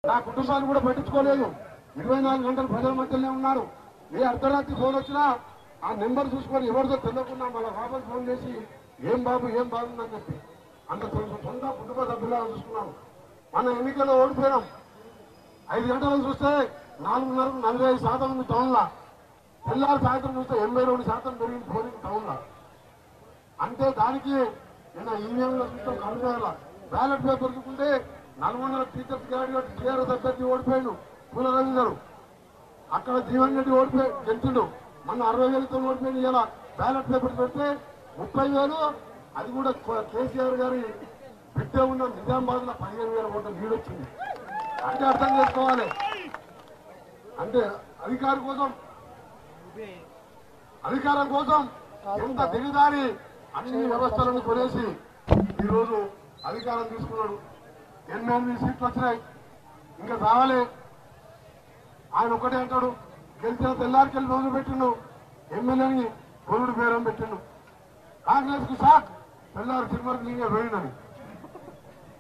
నా కుటుంబాన్ని కూడా పట్టించుకోలేదు. 24 గంటలు ప్రజల మధ్యలోనే ఉన్నారు. ఏ అర్ధరాత్రి ఫోన్ వచ్చినా ఆ నెంబర్ చూసుకొని ఎవరితో తెలియకుండా మళ్ళీ వాపస్ ఫోన్ చేసి ఏం బాగుందని చెప్పి అంత సొంత కుటుంబ సభ్యులా చూసుకున్నాము. మన ఎన్నికల్లో ఓడిపోయినాం. 5 గంటలకు చూస్తే 4:30 45% ఉంది టౌన్లో. తెల్లారి సాయంత్రం చూస్తే 82% పెరిగింది పోలింగ్ టౌన్లో. అంటే దానికి నిన్న ఈవీఎంలో చూస్తాం కనుగొనాల బ్యాలెట్ పేపర్ దొరుకుతుంటే నల్గొండ టీచర్స్ గ్రాడ్యుయేట్ టీఆర్ఎస్ అభ్యర్థి ఓడిపోయాడు పూల రవి గారు. అక్కడ జీవన్ రెడ్డి ఓడిపోయి గెలిచిండు. మన 60,000తో ఓడిపోయింది. ఇలా బ్యాలెట్ పేపర్ పెడితే 30,000, అది కూడా కేసీఆర్ గారి బిడ్డ ఉన్న నిజామాబాద్ లో 15,000 ఓట్ల లీడ్ వచ్చింది. అంటే అర్థం చేసుకోవాలి. అంటే అధికారం కోసం ఎంత దిగదారి అన్ని వ్యవస్థలను కొనేసి ఈరోజు అధికారం తీసుకున్నాడు. 8 సీట్లు వచ్చినాయి, ఇంకా రావాలి. ఆయన ఒకటే అంటాడు, గెలిచిన తెల్లారికెళ్ళి రోజు పెట్టిండు, ఎమ్మెల్యేని గొల్లుడు బేరం పెట్టిండు. కాంగ్రెస్ కు షాక్, తెల్లారి తిరుమల పోయిందని.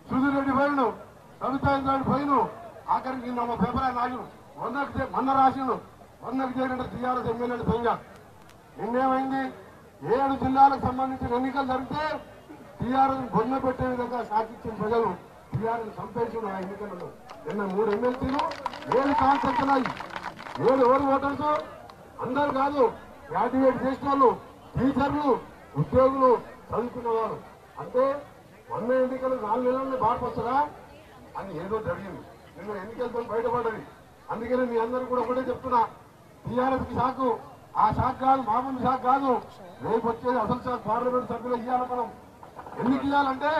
సుధీర్ రెడ్డి పోయిండు, కవితా ఇంద్రాన్ని పోయిను. ఆఖరికి నిన్న మా పేపర్ ఆయన ఆగిను మొన్న రాసిండు 100కి చేరిన టీఆర్ఎస్ ఎమ్మెల్యేలు సంఖ్య. నిన్నేమైంది? 7 జిల్లాలకు సంబంధించిన ఎన్నికలు జరిగితే టీఆర్ఎస్ బొన్న పెట్టే విధంగా సాధించిన ప్రజలు టీఆర్ఎస్ చంపేసిన ఆ ఎన్నికలలో. నిన్న 3 ఎమ్మెల్సీలు 7 కాన్సెప్టున్నాయి. 7 ఎవరు ఓటర్స్? అందరు కాదు, గ్రాడ్యుయేట్ చేసిన వాళ్ళు, టీచర్లు, ఉద్యోగులు, చదువుకున్న వారు. అంటే 100 ఎన్నికలు 4 నెలల్లో మార్పు వస్తుందా? అని ఏదో జరిగింది. నిన్న ఎన్నికలతో బయటపడ్డది. అందుకని మీ అందరూ కూడా ఒకటే చెప్తున్నా, టీఆర్ఎస్ కి షాకు. ఆ షాక్ కాదు, మామూలు షాక్ కాదు. రేపు వచ్చేది అసలు షాక్. పార్లమెంట్ సభ్యులు ఇవ్వాలి. మనం ఎందుకు ఇవ్వాలంటే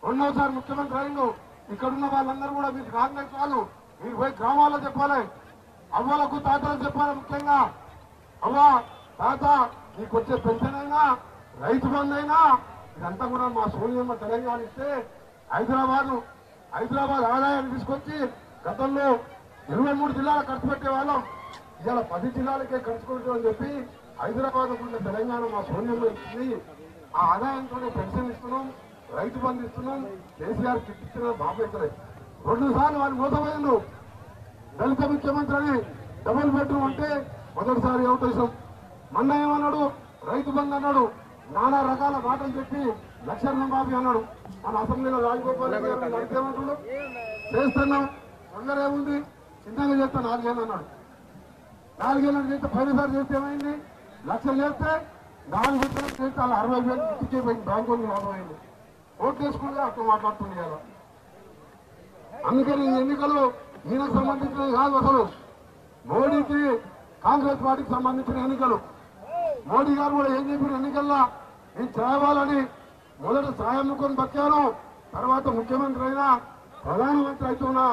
రెండోసారి ముఖ్యమంత్రి అయిండు. ఇక్కడున్న వాళ్ళందరూ కూడా మీరు కాంగ్రెస్ వాళ్ళు, మీరు పోయి గ్రామాల్లో చెప్పాలి, అవ్వలకు తాతలకు చెప్పాలి. ముఖ్యంగా అవ్వ తాత, నీకు వచ్చే పెన్షన్ అయినా రైతు బంధు అయినా ఇదంతా కూడా మా సోనియమ్మ తెలంగాణ ఇస్తే హైదరాబాద్ ఆదాయాన్ని తీసుకొచ్చి గతంలో 23 జిల్లాలకు ఖర్చు పెట్టే వాళ్ళం, ఇవాళ 10 జిల్లాలకే ఖర్చు కొడుతుందని చెప్పి హైదరాబాద్ ఉన్న తెలంగాణ మా సోనియమ్మ ఇచ్చింది. ఆ ఆదాయంతోనే పెన్షన్ ఇస్తున్నాం, రైతు బంధు ఇస్తున్నాం, కేసీఆర్ కిట్ ఇస్తున్నాం. బాబు ఇక్కడే 2 సార్లు వాళ్ళు మోసపోయిండు. దళిత ముఖ్యమంత్రి అని డబుల్ బెడ్రూమ్ అంటే మొదటిసారి అవకాశం. మొన్న ఏమన్నాడు? రైతు బంధు అన్నాడు. నానా రకాల మాటలు చెప్పి 1,00,000 రుణమాఫీ అన్నాడు. మన అసెంబ్లీలో రాజగోపాల్ రెడ్డి గారు అడిగేమంటున్నాడు, చేస్తున్నాం, తొందరేముంది, చిన్నగా చేస్తే 4 ఏళ్ళు అన్నాడు. 4 ఏళ్ళు చేస్తే 10 చేస్తే ఏమైంది? 1,00,000 చేస్తే 4 విడతలు చేస్తే అలా 60,000 ఇంటికే పోయింది. బ్యాంకులు లాభమైంది. ఓట్లు వేసుకుంటే అట్లా మాట్లాడుతుంది కదా. అందుకని ఈ ఎన్నికలు ఈయనకు సంబంధించినవి కాదు. అసలు మోడీకి కాంగ్రెస్ పార్టీకి సంబంధించిన ఎన్నికలు. మోడీ గారు కూడా ఏం చెప్పిన ఎన్నికల్లో నేను చేయాలని మొదట సాయముకొని బతికాను, తర్వాత ముఖ్యమంత్రి అయినా ప్రధానమంత్రి అవుతున్నా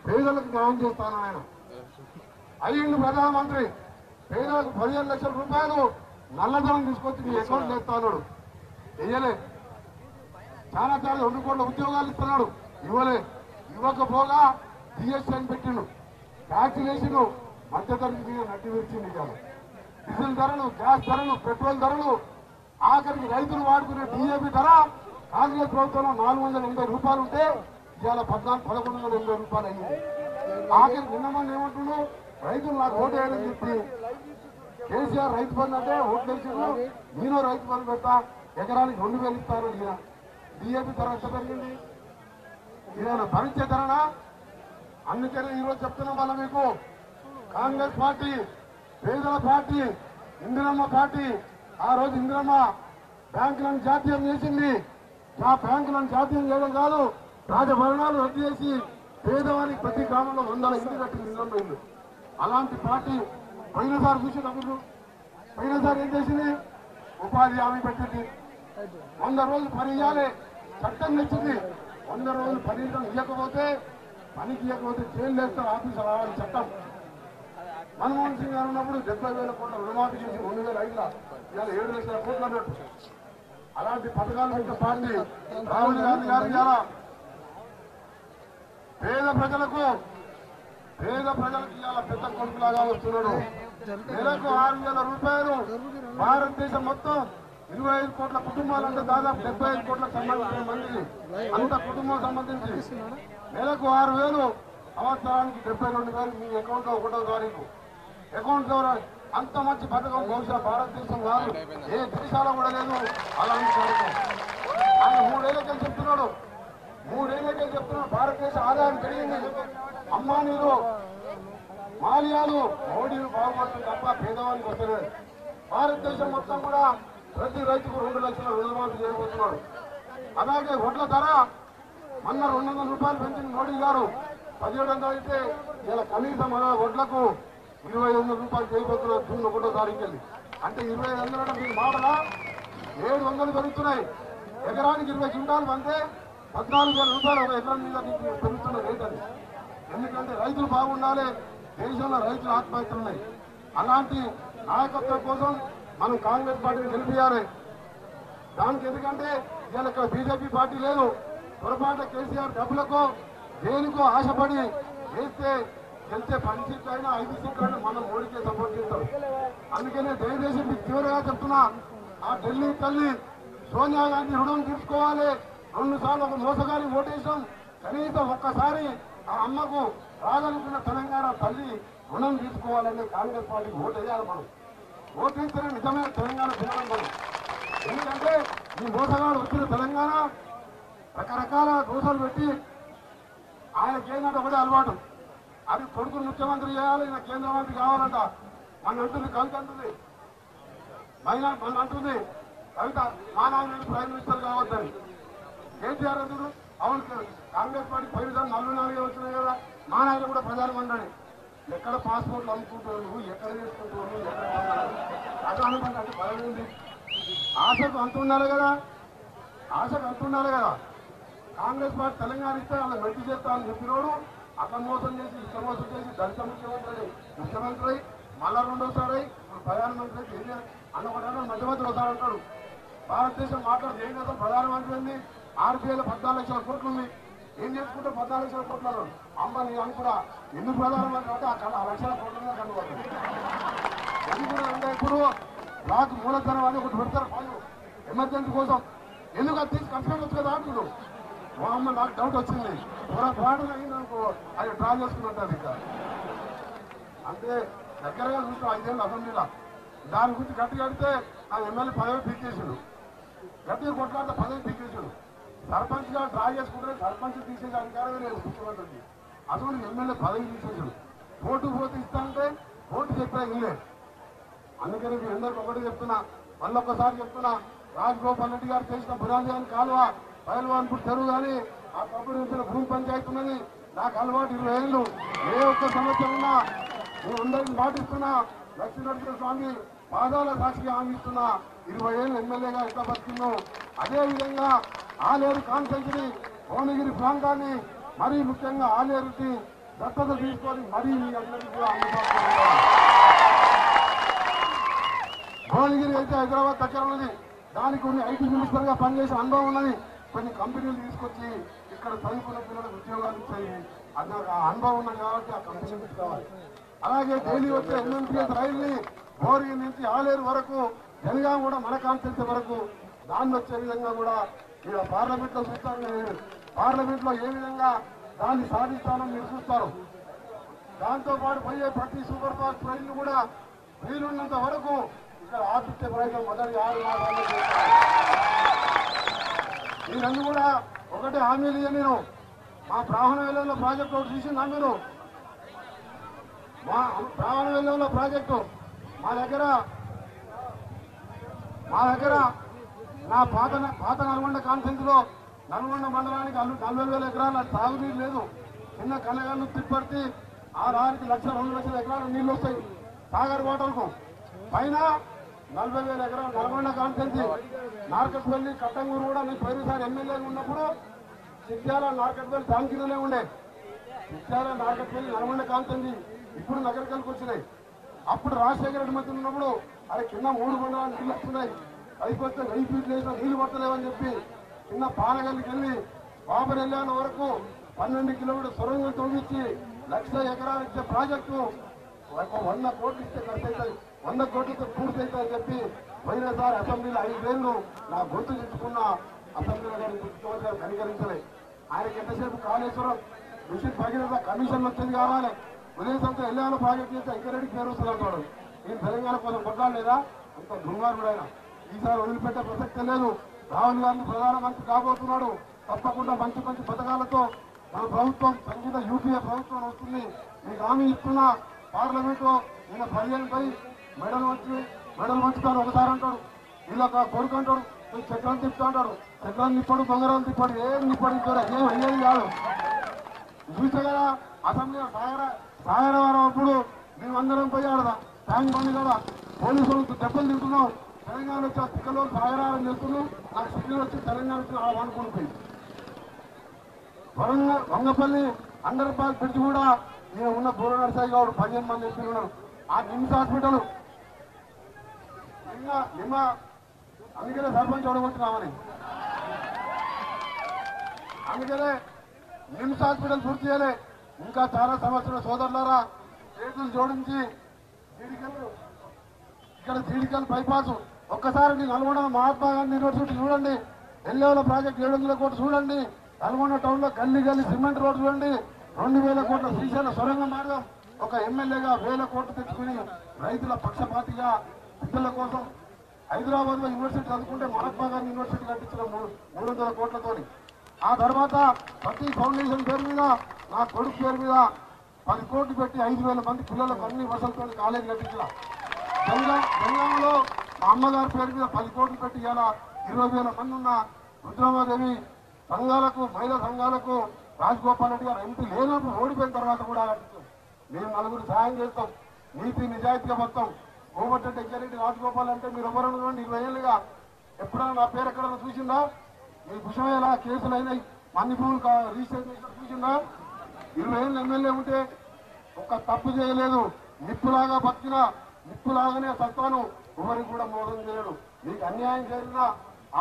పేదలకు న్యాయం చేస్తాను. ఆయన అయ్యిండు ప్రధానమంత్రి. పేదలకు 15 లక్షల రూపాయలు నల్లధనం తీసుకొచ్చి నీ అకౌంట్ వేస్తాడు. వెయ్యలే. చాలా 2 కోట్ల ఉద్యోగాలు ఇస్తున్నాడు, ఇవ్వలే. ఇవ్వకపోగా జిఎస్టీ అని పెట్టిండు, ట్యాక్స్ వేసిండు, మధ్యతరగతి మీద నడ్డి విరిచింది. డీజిల్ ధరలు, గ్యాస్ ధరలు, పెట్రోల్ ధరలు, ఆఖరికి రైతులు వాడుకునే డీఏపీ ధర కాంగ్రెస్ ప్రభుత్వంలో 480 రూపాయలు ఉంటే ఇవాళ 1,480 రూపాయలు అయింది. ఆఖరికి నిన్న మంది ఏమంటున్నాడు, రైతులు నాకు ఓటు వేయాలని చెప్పి కేసీఆర్ రైతు బంధు అంటే ఓట్లు వేసాడు. నేను రైతు బంధు పెడతా, ఎకరానికి 2,000 ఇస్తాను. ఈయన డీఏపీ ధర ఎంత పెరిగింది? ఈయన భరించే ధరనా? అందుకనే ఈరోజు చెప్తున్నాం వాళ్ళ మీకు, కాంగ్రెస్ పార్టీ పేదల పార్టీ, ఇందిరమ్మ పార్టీ. ఆ రోజు ఇందిరమ్మ బ్యాంకులను జాతీయం చేసింది. ఆ బ్యాంకులను జాతీయం చేయడం కాదు, రాజభరణాలు రద్దు చేసి పేదవారికి ప్రతి గ్రామంలో 100 ఇల్లు కట్టింది ఇందిరమ్మ ఇల్లు. అలాంటి పార్టీ పోయినసారి చూసేటప్పుడు పోయినసారి ఏం చేసింది? ఉపాధి హామీ పెట్టింది. 100 రోజులు పని ఇవ్వాలి చట్టం తెచ్చింది. 100 రోజులు పని ఇవ్వకపోతే, పనికి ఇవ్వకపోతే జైలు వేస్తారు, ఆఫీసు రావాలి చట్టం. మన్మోహన్ సింగ్ గారు ఉన్నప్పుడు 70,000 కోట్ల రుణమాఫీ చేసి 2005లో ఇవాళ 7 లక్షల కోట్లు అన్నట్టు. అలాంటి పథకాలు పెట్టిన పార్టీ రాహుల్ గాంధీ గారు ఇవాళ పేద ప్రజలకు ఇవాళ పెద్ద కొడుకులాగా వస్తున్నాడు. నెలకు 6,000 రూపాయలు భారతదేశం మొత్తం 25 కోట్ల కుటుంబాలు అంటే దాదాపు 75 కోట్లకు సంబంధించిన మంది అంత కుటుంబం సంబంధించి నెలకు 6,000 సంవత్సరానికి 72,000 మీ అకౌంట్ లో 1వ తారీఖు అకౌంట్ ద్వారా అంత మంచి పథకం బహుశా భారతదేశం కాదు ఏ దేశాలో కూడా లేదు అలాంటి పథకం. ఆయన 3 ఏళ్ళకే చెప్తున్నాడు భారతదేశ ఆదాయం పెరిగింది. అమ్మా నీరు మాల్యాలు మోడీ బాగుపడుతుంది తప్ప పేదవాళ్ళకి వస్తలేదు. భారతదేశం మొత్తం కూడా ప్రతి రైతుకు 2 లక్షల రుణమాఫీ చేయబోతున్నాడు. అలాగే వడ్ల ధర మొన్న 200 రూపాయలు పెంచిన మోడీ గారు 1700 అయితే ఇలా కనీసం వడ్లకు 2,500 రూపాయలు చేయబోతున్నారు జూన్ 1వ తారీఖు వెళ్ళి. అంటే 2,500 అంటే మీకు మాటలా 700 పెరుగుతున్నాయి. ఎకరానికి 20 క్వింటాలు పంటే 14,000 రూపాయలు ఒక ఎకరం మీద పెరుగుతున్న రేట్ అది. ఎందుకంటే రైతులు బాగుండాలి, దేశంలో రైతులు ఆత్మహత్యలు ఉన్నాయి. అలాంటి నాయకత్వం కోసం మనం కాంగ్రెస్ పార్టీని గెలిపియాలి. దానికి ఎందుకంటే ఇవాళ ఇక్కడ బీజేపీ పార్టీ లేదు. పొరపాటు కేసీఆర్ డబ్బులకో దేనికో ఆశపడి వేస్తే గెలిచే 10 సీట్లు అయినా 5 సీట్లు అయినా మనం మోడీకే సపోర్ట్ చేస్తాం. అందుకనే దయచేసి మీకు చివరిగా చెప్తున్నా, ఆ ఢిల్లీ తల్లి సోనియా గాంధీ రుణం తీర్చుకోవాలి. 2 సార్లు ఒక మోసగాని ఓటేసాం. కనీసం ఒక్కసారి ఆ అమ్మకు రాగలుగుతున్న తెలంగాణ తల్లి రుణం తీసుకోవాలని కాంగ్రెస్ పార్టీకి ఓటు వేయాలి. మనం ఓటేస్తేనే నిజమైన తెలంగాణ తినడం మనం. ఎందుకంటే ఈ మోసగాడు వచ్చిన తెలంగాణ రకరకాల దోషాలు పెట్టి ఆయనకేందంటే ఒకటే అలవాటు, అది కొడుకును ముఖ్యమంత్రి చేయాలి, ఈయన కేంద్ర మంత్రి కావాలంట. మన అంటుంది కవిత అంటుంది, మన అంటుంది కవిత మా నాయన ప్రైమ్ మినిస్టర్ కావద్దని. కేసీఆర్ అంటుడు అవును కాంగ్రెస్ పార్టీ పోయిన 44 వచ్చినాయి కదా, మా నాయన కూడా ప్రధానమంత్రి. ఎక్కడ పాస్పోర్ట్లు అమ్ముకుంటారు, ఎక్కడ చేసుకుంటారు, ఎక్కడ అంటే భయం ఉంది. ఆశకు అంటున్నారు కదా, కాంగ్రెస్ పార్టీ తెలంగాణ ఇస్తే వాళ్ళ మెట్టి చేస్తా అని చెప్పినోడు అక్కడ మోసం చేసి ఇష్ట మోసం చేసి దళిత ముఖ్యమంత్రి మళ్ళా 2వసారి ఇప్పుడు ప్రధానమంత్రి అయితే అన్న ఒకటి మధ్యమంత్రి వస్తారంటాడు. భారతదేశం మాట్లాడితే ఏం చేస్తాం, ప్రధానమంత్రి ఉంది, ఆర్బీఐలో 14 లక్షల కోట్లు ఉంది, ఏం చేసుకుంటే 14 లక్షల కోట్లు అమ్మ నీ అని కూడా ఎందుకు ప్రధానమంత్రి అంటే అక్కడ 1 లక్షల కోట్ల కనుగొంటుంది. ఎందుకు అంటే ఇప్పుడు నాకు మూలధనం అని ఒకటి పెడతారు వాళ్ళు ఎమర్జెన్సీ కోసం, ఎందుకు అది తీసి ఖర్చు పెట్టచ్చు కదా అంటున్నాడు. మా అమ్మ నాకు డౌట్ వచ్చింది, పాటలు అయిందనుకో అది డ్రా చేసుకున్నట్టు ఇక అంటే దగ్గరగా చూస్తాం 5 ఏళ్ళు అసెంబ్లీలో. దాని గురించి గట్టి కడితే ఆ ఎమ్మెల్యే పదవి పీకేసాడు, గట్టిగా కొట్లాడితే పదవి పీకేసాడు. సర్పంచ్ గా డ్రా చేసుకుంటే సర్పంచ్ తీసేసి అధికారమే లేదు ముఖ్యమంత్రికి. అసలు ఎమ్మెల్యే పదవి తీసేసాడు. ఓటు పోతే ఇస్తా అంటే ఓటు చెప్పా ఇల్లే. అందుకని మీ అందరికి ఒకటి చెప్తున్నా, మళ్ళొక్కసారి చెప్తున్నా, రాజగోపాల్ రెడ్డి గారు చేసిన బురాజాన్ కాలువ పైల్వాన్పూర్ చెరువు కానీ ఆ కబురు ఇచ్చిన భూమి పంచాయతీ ఉన్నది. నాకు అలవాటు 20 ఏళ్ళు, ఏ ఒక్క సమస్య ఉన్నా నేను అందరికీ పాటిస్తున్నా. లక్ష్మీనరసింహ స్వామి పాదాల సాక్షిగా హామీస్తున్నా 20 ఏళ్ళు ఎమ్మెల్యేగా ఎట్లా బతికిందో అదేవిధంగా ఆలేరు కాన్స్టిట్యూన్సీని భువనగిరి ప్రాంతాన్ని మరీ ముఖ్యంగా ఆలేరుకి దత్తత తీసుకొని మరీ మీ అందరికీ కూడా అందుబాటులో భువనగిరి అయితే హైదరాబాద్ దగ్గర ఉన్నది. దానికి కొన్ని ఐటీ మినిస్టర్ గా పనిచేసే అనుభవం ఉన్నది. కొన్ని కంపెనీలు తీసుకొచ్చి ఇక్కడ చదువుకున్న పిల్లలకు ఉద్యోగాలు ఇచ్చాయి. అది ఆ అనుభవం ఉన్నది కాబట్టి ఆ కంపెనీ తీసుకోవాలి. అలాగే డైలీ వచ్చే ఎంఎంటీఎస్ రైల్ని భోరి నుంచి ఆలేరు వరకు జనగాం కూడా మన కాన్స్టిట్యూన్సీ వరకు దాన్ని వచ్చే విధంగా కూడా ఇక్కడ పార్లమెంట్ లో చూస్తారు. పార్లమెంట్ లో ఏ విధంగా దాన్ని సాధిస్తానని మీరు చూస్తారు. దాంతో పాటు పోయే ప్రతి సూపర్ ఫాస్ట్ ట్రైన్లు కూడా వీలున్నంత వరకు ఇక్కడ ఆపిచ్చే ప్రయత్నం మొదటి 6 మాసాల్లో చేస్తారు. మీరన్నీ కూడా ఒకటే హామీలు ఇయ్య. నేను మా ప్రాహణ వెల్లంలో ప్రాజెక్టు ఒకటి చూసిందా మీరు? మా ప్రాహణ వెల్లంలో ప్రాజెక్టు మా దగ్గర నా పాత నల్గొండ కాన్ఫరెన్స్లో నల్గొండ మండలానికి 40,000 ఎకరాల తాగునీరు లేదు. చిన్న కనగాళ్ళు తిప్పర్తి 6 లక్షల 2 లక్షల ఎకరాలు నీళ్లు వస్తాయి సాగర్ వాటర్కు. పైన 40,000 ఎకరాలు నల్గొండ కాన్ఫరెన్సీ నార్కట్పల్లి కట్టంగూరు కూడా నేను పోయినసారి ఎమ్మెల్యేగా ఉన్నప్పుడు చిత్యాల నార్కట్పల్లి టాంకీలోనే ఉండే. చిత్యాల నార్కట్పల్లి నల్గొండ కాన్ఫరెన్సీ ఇప్పుడు నగరికల్కి వచ్చినాయి. అప్పుడు రాజశేఖర రెడ్డి మధ్య ఉన్నప్పుడు అది కింద 3 మండలాలు నీళ్ళు వస్తున్నాయి, అయిపోతే 1000 ఫీట్లు వేసినా నీళ్లు పట్టలేవని చెప్పి కింద పాలగల్లికి వెళ్ళి బాబర్ వెళ్ళాల వరకు 12 కిలోమీటర్ సొరంగం తవ్వించి 1,00,000 ఎకరాలు ఇచ్చే ప్రాజెక్టు 100 కోట్లు ఇస్తే ఖర్చు అవుతుంది, 100 కోట్లతో పూర్తి అవుతుందని చెప్పి పోయినసారి అసెంబ్లీలో 5 ఏళ్ళు నా గుర్తు తెచ్చుకున్న అసెంబ్లీలో గారి ముఖ్యమంత్రి గారు కనికరించలే. ఆయనకి ఎంతసేపు కాళేశ్వరం మిషన్ భగీరథ కమిషన్లు వచ్చేది కావాలి, ఉదయంతో ఎల్లాల ప్రాజెక్టు చేస్తే ఇంకరెడ్డికి పేరు వస్తుంది అంటాడు. నేను తెలంగాణ కోసం కొట్లాడలేదా? అంత దుర్మార్గుడు ఆయన. ఈసారి వదిలిపెట్టే ప్రసక్తే లేదు. రాహుల్ గాంధీ ప్రధానమంత్రి కాబోతున్నాడు. తప్పకుండా మంచి మంచి పథకాలతో మన ప్రభుత్వం సంగీత యూపీఏ ప్రభుత్వం వస్తుంది. మీకు హామీ ఇస్తున్నా. పార్లమెంట్ లో నిన్న 15పై మెడల్ వంచుతాడు ఒకసారి అంటాడు, వీళ్ళొక కొడుకు అంటాడు, చక్రం తిప్పుతా అంటాడు. చక్రం తిప్పాడు, బొంగరం తిప్పాడు, ఏం తిప్పాడు ఇక్కడ ఏం అయ్యేది కాదు. చూస్తే కదా అసెంబ్లీ సాగరవారం అప్పుడు మేమందరం పోయి ఆడదా ట్యాంక్ బండి కదా పోలీసులు దెబ్బలు తింటున్నాం. తెలంగాణ వచ్చి ఆ తిక్కలో సాగరారం చేస్తున్నాం. నాకు సిగ్గులు వచ్చి తెలంగాణ వచ్చి అనుకుంటుంది. వంగపల్లి అండర్ పాస్ బ్రిడ్జ్ కూడా ఈయన ఉన్న బూర నరసాయి గౌడ్ 15 మంది వ్యక్తులు ఉన్నారు. ఆ నిమ్స్ హాస్పిటల్ నిమ్మ అందుకనే సర్పంచ్ ఓడగొట్టున్నామని, అందుకనే నిమ్స్ హాస్పిటల్ పూర్తి చేయలే. ఇంకా చాలా సమస్యలు సోదరులారా. చేతులు జోడించి ఇక్కడ జీడికల్ బైపాస్ ఒక్కసారి నల్గొండ మహాత్మా గాంధీ యూనివర్సిటీ చూడండి, ఎల్లేవల ప్రాజెక్ట్ 700 కోట్లు చూడండి, నల్గొండ టౌన్ లో గల్లీ సిమెంట్ రోడ్ చూడండి, 2000 కోట్ల శ్రీశైల సొరంగ మార్గం. ఒక ఎమ్మెల్యేగా 1000 కోట్లు తెచ్చుకుని రైతుల పక్షపాతిగా పిల్లల కోసం హైదరాబాద్ లో యూనివర్సిటీ చదువుకుంటే మహాత్మా గాంధీ యూనివర్సిటీ కట్టించిన 300 కోట్లతో. ఆ తర్వాత ప్రతి ఫౌండేషన్ పేరు మీద నా కొడుకు పేరు మీద 10 కోట్లు పెట్టి 5000 మంది పిల్లలకు అన్ని వసతులతో కాలేజీ కట్టించిన. తెలంగాణలో మా అమ్మగారి పేరు మీద 10 కోట్లు పెట్టి ఇలా 20,000 మంది ఉన్న రుద్రమాదేవి సంఘాలకు, మహిళా సంఘాలకు రాజగోపాల్ రెడ్డి గారు ఎంపీ లేనప్పుడు ఓడిపోయిన తర్వాత కూడా మేము నలుగురు సాయం చేస్తాం. నీతి నిజాయితీగా మొత్తం కోమటిరెడ్డి వెంకరెడ్డి రాజగోపాల్ అంటే మీరు ఎవరన్నా 20 ఏళ్ళుగా ఎప్పుడైనా నా పేరు ఎక్కడన్నా చూసిందా? మీ విషయమేలా కేసులు అయినాయి, మన్ని భూములు రిజిస్టర్ చూసిందా? 20 ఏళ్ళు ఎమ్మెల్యే ఉంటే ఒక్క తప్పు చేయలేదు. నిప్పులాగా బతికిన నిప్పులాగానే సత్తాను ఎవరికి కూడా మోసం చేయడు. మీకు అన్యాయం జరిగినా,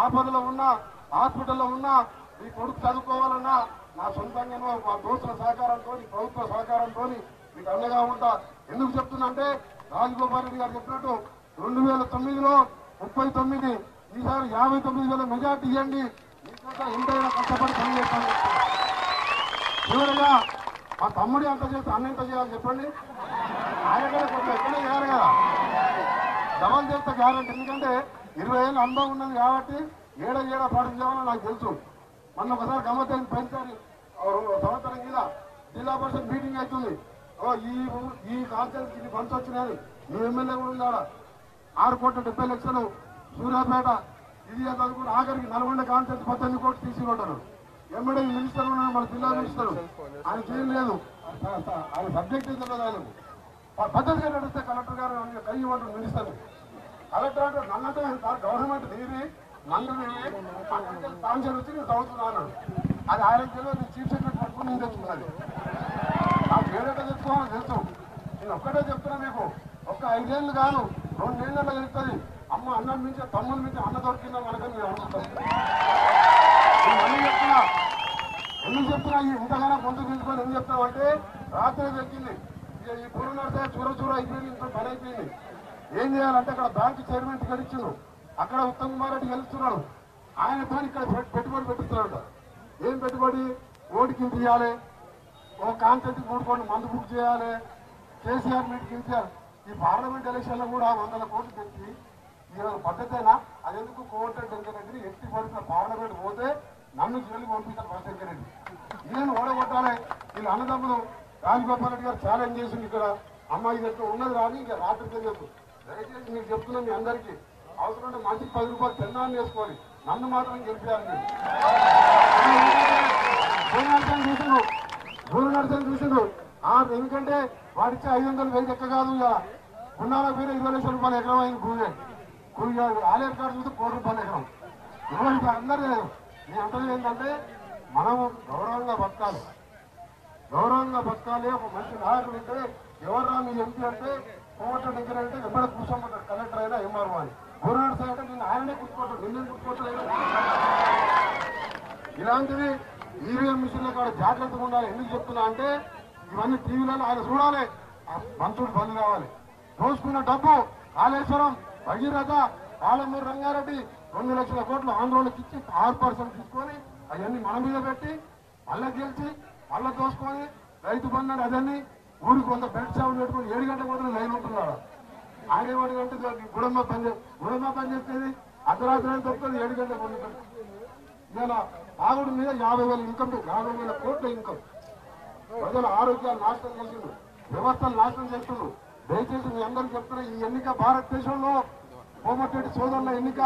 ఆపదలో ఉన్నా, హాస్పిటల్లో ఉన్నా, మీ కొడుకు చదువుకోవాలన్నా నా సొంతంగానో మా దోస్తుల సహకారంతో, ప్రభుత్వ సహకారంతో మీకు అండగా ఉంటా. ఎందుకు చెప్తున్నా అంటే రాజగోపాల్ రెడ్డి గారు చెప్పినట్టు 2009లో 39, ఈసారి 59,000 మెజార్టీ ఇవ్వండి. మీకోసం ఎంతైనా కష్టపడి పనిచేస్తాను. చివరిగా మా తమ్ముడి అంత చేస్తే అన్న ఎంత చేయాలి చెప్పండి? ఆయన కూడా కొంచెం ఎక్కడే చేయాలి కదా, డబల్ చేస్తే గ్యారెంటీ. ఎందుకంటే 20 ఏళ్ళు అనుభవం ఉన్నది కాబట్టి ఏడా పాటించామని నాకు తెలుసు. మొన్న ఒకసారి గమ్మత్తైన పెంచాలి సంవత్సరం కింద జిల్లా పరిషత్ మీటింగ్ అవుతుంది. ఈ కాన్ఫరెన్స్ ఇది ఫండ్స్ వచ్చినాయని మీ ఎమ్మెల్యే కూడా ఉన్నాడా? 6,70,00,000 సూర్యాపేట ఇది చదువుకుని ఆఖరికి నల్గొండ కాన్ఫరెన్స్ 18 కోట్లు తీసుకుంటారు. ఎమ్మెల్యే మినిస్టర్ ఉన్నాడు, మన జిల్లా మినిస్టర్, ఆయన చేయలేదు. ఆయన సబ్జెక్ట్ ఇద్దరు ఆయన పద్ధతిగా నడిస్తే కలెక్టర్ గారు కయ్యమంటారు మినిస్టర్. కలెక్టర్ అంటే నన్నంటే గవర్నమెంట్ నీది నన్ను కాన్సర్ వచ్చి నేను చదువుతున్నాను. అది ఆయన తెలియదు. చీఫ్ సెక్రటరీ పట్టుకుని నేను తెచ్చుకున్నది. నాకు ఏదైతే తెచ్చుకోవాలని తెలుసు. నేను ఒక్కటే చెప్తున్నా, మీకు ఒక్క 5 ఏళ్ళు కాదు 2 ఏళ్ళలో తెలుస్తుంది. అమ్మ అన్నం మించి తమ్ముల మించి అన్న దొరికిందా మనకని మేము అనుకుంటాం. నేను ఎందుకు చెప్తున్నా ఇంతగానో గొంతు తీసుకొని ఎందుకు చెప్తాం అంటే రాత్రి దొరికింది. ఈ పూర్వ నడితే చూర అయిపోయింది, ఇంత పని అయిపోయింది. ఏం చేయాలంటే అక్కడ బ్యాంకు చైర్మన్ టికెట్ ఇచ్చిండు, అక్కడ ఉత్తమ్ కుమార్ రెడ్డి గెలుస్తున్నాడు. ఆయనతో ఇక్కడ పెట్టుబడి పెట్టిస్తున్నాడు. ఏం పెట్టుబడి? ఓటుకి తీయాలి, ఒక కాన్సెప్ట్ 3 కోట్లు మందు బుక్ చేయాలి, కేసీఆర్ మీటింగ్ ఇచ్చారు. ఈ పార్లమెంట్ ఎలక్షన్లో కూడా 100 కోట్లు తెచ్చి ఈరోజు పద్ధతేనా? అది ఎందుకు? కోమటిరెడ్డి వెంకరెడ్డిని ఎట్టి పరిస్థితుల్లో పార్లమెంట్ పోతే నన్ను జైలుకి పంపిస్తారు వెంకరెడ్డి. ఈయన ఓడగొట్టాలి. వీళ్ళు అన్నదమ్ములు రాజగోపాల్ రెడ్డి గారు ఛాలెంజ్ చేసింది. ఇక్కడ అమ్మాయి దగ్గర ఉన్నది రాని ఇంకా రాత్రికి చెప్పు. దయచేసి మీకు చెప్తున్నా, మీ అందరికీ అవసరం మంచి 10 రూపాయలు తెల్లాన్ని వేసుకోవాలి, నన్ను మాత్రం గెలిపేయాలి. భూమి చూసిండు. ఎందుకంటే వాడిచ్చే 500 వేలు ఎక్క కాదు. ఇక గుండాల పేరు 20 లక్షల రూపాయలు ఎకరం అయింది. భూమి ఆలయ కార్డు చూస్తే 1 కోటి రూపాయలు ఎకరం. ఇవ్వండి అందరూ లేదు. నేను అంటది ఏంటంటే మనము గౌరవంగా బతకాలి. ఒక మంచి నాయకుడు అంటే ఎవర్రా మీ ఎంపీ అంటే కోమటిరెడ్డి వెంకరెడ్డి అంటే ఎక్కడ కూర్చోమంటారు, కలెక్టర్ అయినా ఎంఆర్ఓ అని. గవర్నమెంట్ సైడ్ అంటే నేను ఆయననే కూర్చుకుంటాడు, నిన్నే కూర్చుకోవట్లేదు. ఇలాంటివి ఈవీఎం మిషన్ల కాడ జాగ్రత్తగా ఉండాలి. ఎందుకు చెప్తున్నా అంటే ఇవన్నీ టీవీలలో ఆయన చూడాలి. మంచుడు బంద్ కావాలి. దోసుకున్న డబ్బు కాళేశ్వరం, భగీరథ, పాలమూరు రంగారెడ్డి 2 లక్షల కోట్లు ఆంధ్రోళ్ళకి ఇచ్చి 6% తీసుకొని అవన్నీ మన మీద పెట్టి మళ్ళా గెలిచి మళ్ళా దోసుకొని రైతు బంధు అదన్నీ ఊరికి కొంత బెడ్ షాపులు పెట్టుకుని 7 గంటల పోతే లైన్ ఉంటున్నాడు. ఆయన 7 గంటలు గుడమ్మ పని చేసేది అర్ధరాత్రి తప్పుతుంది 7 గంటల కొన్ని ఇలా తాగుడు మీద 50,000 ఇన్కమ్ 50,000 కోట్ల ఇన్కమ్. ప్రజల ఆరోగ్యాలు నాశనం చేసిండు, వ్యవస్థలు నాశనం చేస్తుండ్రు. దయచేసి మీ అందరికీ చెప్తున్నా, ఈ ఎన్నిక భారతదేశంలో కోమటిరెడ్డి సోదరుల ఎన్నిక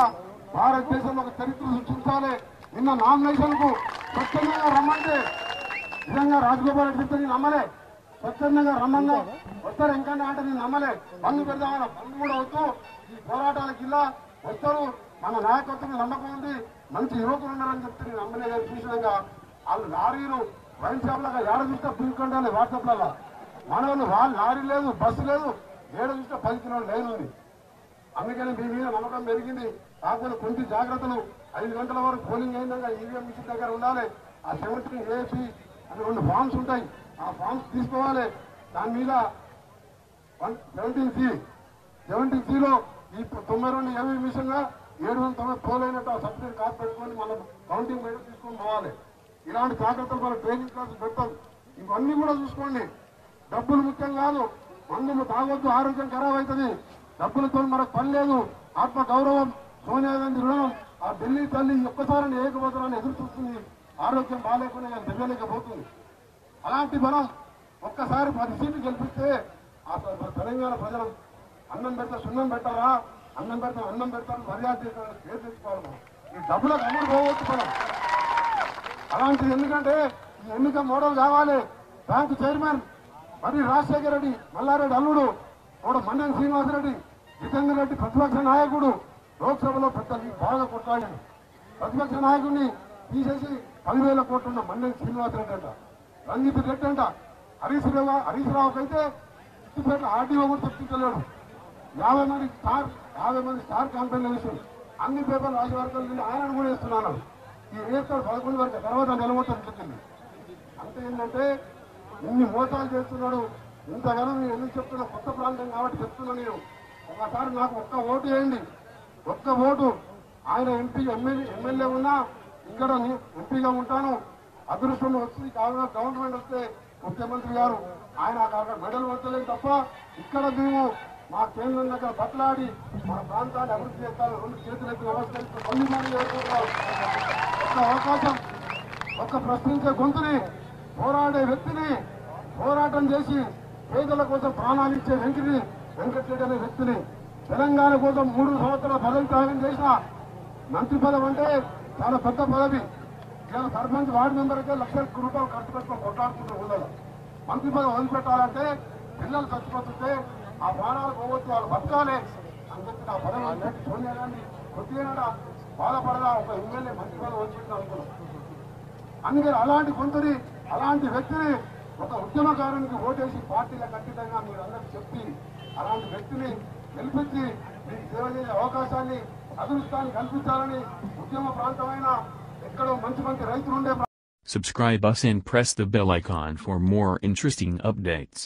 భారతదేశంలో ఒక చరిత్ర సృష్టించాలి. నిన్న నామినేషన్ కు స్వచ్ఛందంగా రమ్మంటే నిజంగా రాజగోపాల్ రెడ్డి చెప్తే నేను నమ్మలే. స్వచ్ఛందంగా రమ్మన్నా వస్తారు ఇంకా అంటే నేను నమ్మలే. బంధు పెడదామన్న బంధు కూడా వస్తూ ఈ పోరాటాలకు ఇలా వస్తారు. మన నాయకత్వం నమ్మకం ఉంది, మంచి యువకులు ఉన్నారని చెప్తే నేను నమ్మలే. చూసినాక వాళ్ళు లారీలు వైన్ షాప్లాగా ఏడ చూస్తే పిలుచుకుంటాను వాట్సాప్లలో. మనవాళ్ళు లారీ లేదు, బస్సు లేదు, ఏడ చూస్తే 10 కిలోమీటర్ల లైన్ ఉంది. అందుకని మీ మీద నమ్మకం పెరిగింది. కాకపోతే కొంచెం జాగ్రత్తలు 5 గంటల వరకు పోలింగ్ అయిందాక ఈవీఎం మిషన్ దగ్గర ఉండాలి. ఆ 17 ఏపీ అని 2 ఫామ్స్ ఉంటాయి, ఆ ఫామ్స్ తీసుకోవాలి. దాని మీద 17C లో ఈ 92 ఏవీ మిషన్ గా 790 పోలైనట్టు ఆ సబ్సిడీ కార్డు పెట్టుకొని మనం కౌంటింగ్ బయట తీసుకొని పోవాలి. ఇలాంటి జాగ్రత్తలు మన ట్రైనింగ్ క్లాసులు పెడతాం. ఇవన్నీ కూడా చూసుకోండి. డబ్బులు ముఖ్యం కాదు, మందులు తాగొద్దు, ఆరోగ్యం ఖరాబ్ అవుతుంది. డబ్బులతో మనకు పని లేదు. ఆత్మ గౌరవం, సోనియా గాంధీ రుణం, ఆ ఢిల్లీ తల్లి ఒక్కసారి ఏకపోతారని ఎదురు చూస్తుంది. ఆరోగ్యం బాగాలేకుండా దిగలేకపోతుంది. అలాంటి మనం ఒక్కసారి 10 సీట్లు గెలిపిస్తే ఆ తెలంగాణ ప్రజలు అన్నం పెడతా సున్నం పెట్టారా, అన్నం పెడతా అన్నం పెడతారు మర్యాద చేస్తారని పేరు తెచ్చుకోవాలి. ఈ డబ్బులకు అమ్ముడు పోవచ్చు మనం. అలాంటిది ఎందుకంటే ఈ ఎన్నిక మోడల్ కావాలి. బ్యాంకు చైర్మన్ మరి రాజశేఖర రెడ్డి, మల్లారెడ్డి అల్లుడు, మన్నెం శ్రీనివాసరెడ్డి, జితేందర్ రెడ్డి ప్రతిపక్ష నాయకుడు లోక్సభలో పెద్ద బాగా కొట్లాడాడు. ప్రతిపక్ష నాయకుడిని తీసేసి 10,000 కోట్లు ఉన్న మన్నెం శ్రీనివాసరెడ్డి అంట, రంజిత్ రెడ్డి అంట, హరీష్ రావుకి అయితే సిద్దిపేట ఆర్డీఓ కూడా చెప్పించలేడు. 50 మంది స్టార్ క్యాంపెయిన్ వేసాడు. అన్ని పేపర్లు రాజు వర్గాలు ఆయనను కూడా వేస్తున్నాను. ఈ వేస్తాడు 11 వరకు, తర్వాత నిలబొట్టని చెప్పింది. అంటే ఏంటంటే ఇన్ని మోసాలు చేస్తున్నాడు. ఇంతగానో నేను ఎందుకు చెప్తున్నా, కొత్త ప్రాంతం కాబట్టి చెప్తున్నా. నేను ఒకసారి నాకు ఒక్క ఓటు వేయండి, ఒక్క ఓటు. ఆయన ఎమ్మెల్యే ఉన్నా ఇక్కడ ఎంపీగా ఉంటాను. అదృష్టం వచ్చి గవర్నమెంట్ వస్తే ముఖ్యమంత్రి గారు ఆయన మెడల్ వచ్చలేదు తప్ప ఇక్కడ మేము మా కేంద్రం దగ్గర బట్లాడి మన ప్రాంతాన్ని అభివృద్ధి చేస్తాను. 2 చేతులెత్తి నమస్కరిస్తూ ఒక్క అవకాశం, ఒక్క ప్రశ్నించే గొంతుని, పోరాడే వ్యక్తిని, పోరాటం చేసి పేదల కోసం ప్రాణాలిచ్చే వెంకటరెడ్డి అనే వ్యక్తిని, తెలంగాణ కోసం 3 సంవత్సరాల పదవి త్యాగం చేసిన మంత్రి పదవి అంటే చాలా పెద్ద పదవి. ఇలా సర్పంచ్ వార్డు మెంబర్కే లక్షల రూపాయలు ఖర్చు పెట్టుకొని కొట్లాడుకుంటూ ఉండాలి. మంత్రి పదవి వదిలిపెట్టాలంటే పిల్లలు చచ్చిపోతుంటే ఆ ప్రాణాలు పోవచ్చు, వాళ్ళు బతకాలి అని చెప్పి ఆ పదవి పెట్టి సోనియా గాంధీ కొద్దిగా బాధపడదా ఒక ఎమ్మెల్యే మంత్రి పదవి వదిలిపెట్టిన అనుకున్నాం. అందుకని అలాంటి కొంతని, అలాంటి వ్యక్తిని ఒక ఉద్యమకారునికి ఓటేసి పార్టీలకు ఖచ్చితంగా మీరు అందరికీ చెప్పి అలాంటి వ్యక్తిని గెలిపించి మీకు సేవ చేసే అవకాశాన్ని అదృష్టాన్ని కల్పించాలని ఉద్యమ ప్రాంతమైన ఎక్కడో మంచి రైతులుండే Subscribe us and press the bell icon for more interesting updates.